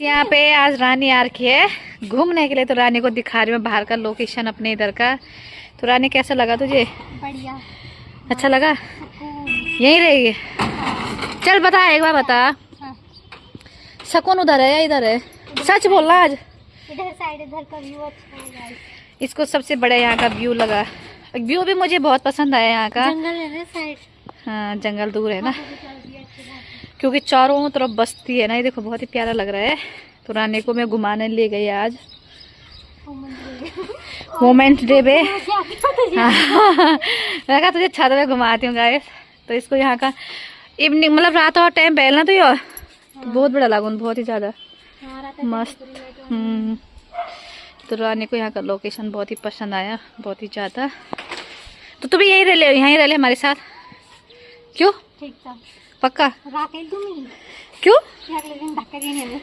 यहाँ पे आज रानी आ रखी है घूमने के लिए, तो रानी को दिखा रही हूँ बाहर का लोकेशन अपने इधर का। तो रानी कैसा लगा तुझे? बढ़िया। अच्छा लगा? यहीं रहेगी? चल बता, एक बार बता। हाँ। सुकून उधर है या इधर है? सच बोलना आज। इधर साइड, इधर का व्यू अच्छा है गाइस। इसको सबसे बड़ा यहाँ का व्यू लगा। व्यू भी मुझे बहुत पसंद आया यहाँ का। जंगल है ना साइड। हाँ जंगल दूर है ना, क्योंकि चारों तरफ बस्ती है ना। ये देखो बहुत ही प्यारा लग रहा है। तो रानी को मैं घुमाने ले गई आज वोमेंस डे पे। मैं कहा तुझे छत पे घुमाती हूँ गाइस। तो इसको यहाँ का इवनिंग मतलब रात और टाइम पहलना तो ये बहुत बड़ा लागू, बहुत ही ज्यादा मस्त। तो रानी को यहाँ का लोकेशन बहुत ही पसंद आया, बहुत ही ज्यादा। तो तू भी यहीं रह ले हमारे साथ। क्यों? ठीक था। पक्का? राकेल तुम क्यों? धक्का देने में